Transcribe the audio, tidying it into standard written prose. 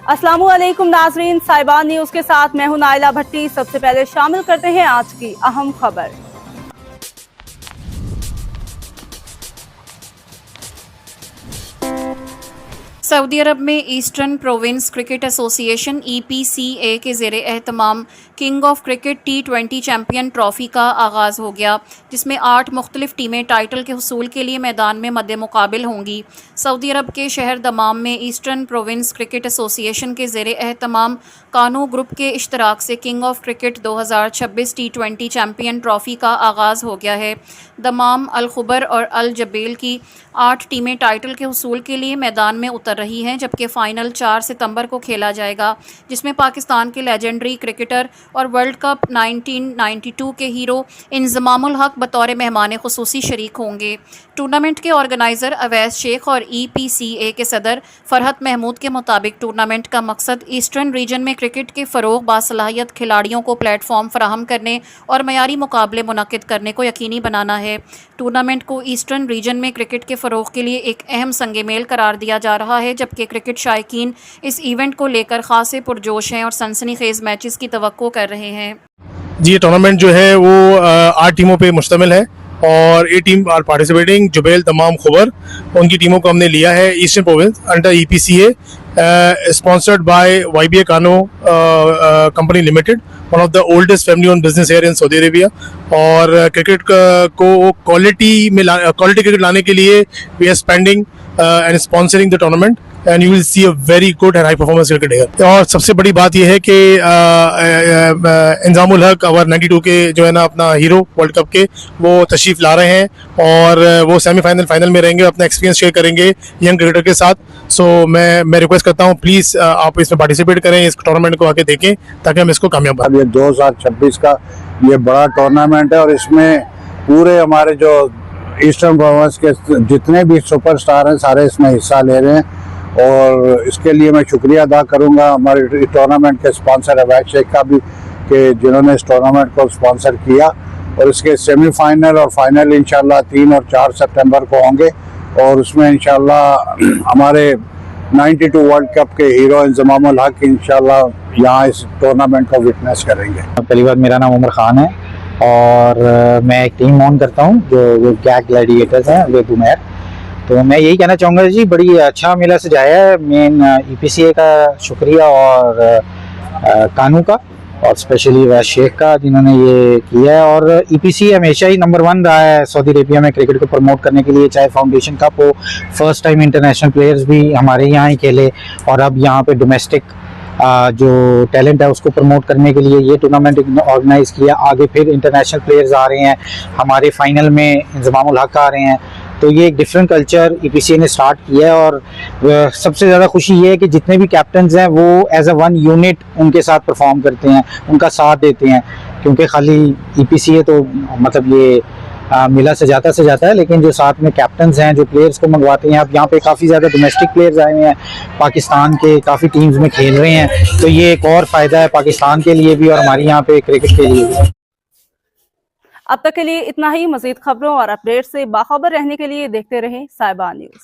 अस्सलामुअलैकुम नाजरीन, साहिबान न्यूज के साथ मैं हूं नाइला भट्टी। सबसे पहले शामिल करते हैं आज की अहम खबर। सऊदी अरब में Eastern Province Cricket Association EPCA के ज़ेरे एहतमाम King of Cricket T20 Champion Trophy का आगाज़ हो गया, जिसमें 8 मुख्तलिफ टीमें टाइटल के हुसूल के लिए मैदान में मद्दे मुकाबिल होंगी। सऊदी अरब के शहर दमाम में ईस्टर्न प्रोविंस क्रिकेट एसोसिएशन के ज़ेरे एहतमाम कानू ग्रुप के इश्तराक से king of cricket 2026 T20 Champion Trophy का आगाज़ हो गया है। दमाम, अल खुबर और अल जबेल की 8 टीमें टाइटल के हुसूल के लिए मैदान में उतर रही हैं, जबकि फ़ाइनल 4 सितंबर को खेला जाएगा, जिसमें पाकिस्तान के लेजेंडरी क्रिकेटर और वर्ल्ड कप 1992 के हीरो इंज़मामुल हक बतौर मेहमान खुसूसी शरीक होंगे। टूर्नामेंट के ऑर्गेनाइज़र अवैस शेख और EPCA के सदर फरहत महमूद के मुताबिक टूर्नामेंट का मकसद ईस्टर्न रीजन में क्रिकेट के फ़रोग़, बासलाहियत खिलाड़ियों को प्लेटफॉर्म फराहम करने और मयारी मुकाबले मुनक़िद करने को यकीनी बनाना है। टूर्नामेंट को ईस्टर्न रीजन में क्रिकेट के फ़रोग़ के लिए एक अहम संग मेल करार दिया जा रहा है, जबकि क्रिकेट शायकीन इस इवेंट को लेकर खासे पुरजोश हैं और सनसनीखेज़ मैचेस की तवक्को कर रहे हैं। जी, ये टूर्नामेंट जो है वो 8 टीमों पे मुश्तमिल है और 8 team are participating. Jubail, Dammam, Khobar, उनकी टीमों को हमने लिया है Eastern Province under EPCA, sponsored by YBA Kanoo company limited, one of the oldest family own business here in Saudi Arabia. और क्रिकेट को क्वालिटी क्रिकेट लाने के लिए we are spending and sponsoring the tournament and you will see a very good and high performance cricket here. और सबसे बड़ी बात यह है कि इंज़ामुल हक और 92 के जो है ना अपना हीरो वर्ल्ड कप के, वो तशरीफ़ ला रहे हैं और वो सेमीफाइनल फाइनल में रहेंगे, अपना एक्सपीरियंस शेयर करेंगे यंग क्रिकेटर के साथ। सो मैं रिक्वेस्ट करता हूँ, प्लीज़ आप इसमें पार्टिसिपेट करें, इस टूर्नामेंट को आके देखें ताकि हम इसको कामयाब बनाएं। ये 2026 का ये बड़ा टूर्नामेंट है और इसमें पूरे हमारे जो ईस्टर्न प्रोविंस के जितने भी सुपरस्टार हैं सारे इसमें हिस्सा ले रहे हैं और इसके लिए मैं शुक्रिया अदा करूंगा हमारे टूर्नामेंट के स्पॉन्सर अवैस शेख का भी, कि जिन्होंने इस टूर्नामेंट को स्पॉन्सर किया। और इसके सेमीफाइनल और फाइनल इंशाल्लाह 3 और 4 सितंबर को होंगे और उसमें इंशाल्लाह हमारे 92 वर्ल्ड कप के हीरो इंज़मामुल हक इंशाल्लाह यहाँ इस टूर्नामेंट को विटनेस करेंगे। पहली बार मेरा नाम उमर खान है और मैं एक टीम ओन करता हूँ जो गैग ग्लैडिएटर्स हैं, वे गुमैर। तो मैं यही कहना चाहूँगा जी, बड़ी अच्छा मेला सजाया है। मेन EPCA का शुक्रिया और कानू का और स्पेशली अवैस शेख का, जिन्होंने ये किया है। और EPCA हमेशा ही नंबर 1 रहा है सऊदी अरेबिया में क्रिकेट को प्रमोट करने के लिए, चाहे फाउंडेशन कप हो, फर्स्ट टाइम इंटरनेशनल प्लेयर्स भी हमारे यहाँ ही खेले और अब यहाँ पे डोमेस्टिक जो टैलेंट है उसको प्रमोट करने के लिए ये टूर्नामेंट ऑर्गेनाइज किया। आगे फिर इंटरनेशनल प्लेयर्स आ रहे हैं, हमारे फाइनल में इंज़मामुल हक आ रहे हैं। तो ये एक डिफरेंट कल्चर EPCA ने स्टार्ट किया है और सबसे ज़्यादा खुशी ये है कि जितने भी कैप्टन्स हैं वो एज अ वन यूनिट उनके साथ परफॉर्म करते हैं, उनका साथ देते हैं। क्योंकि खाली EPCA तो मतलब ये मिला सजाता है, लेकिन जो साथ में कैप्टन्स हैं, जो प्लेयर्स को मंगवाते हैं, अब यहाँ पे काफ़ी ज़्यादा डोमेस्टिक प्लेयर्स आए हैं, पाकिस्तान के काफ़ी टीम्स में खेल रहे हैं। तो ये एक और फ़ायदा है पाकिस्तान के लिए भी और हमारे यहाँ पे क्रिकेट के लिए भी। अब तक के लिए इतना ही। मजीद खबरों और अपडेट से बाखबर रहने के लिए देखते रहें साहिबान न्यूज।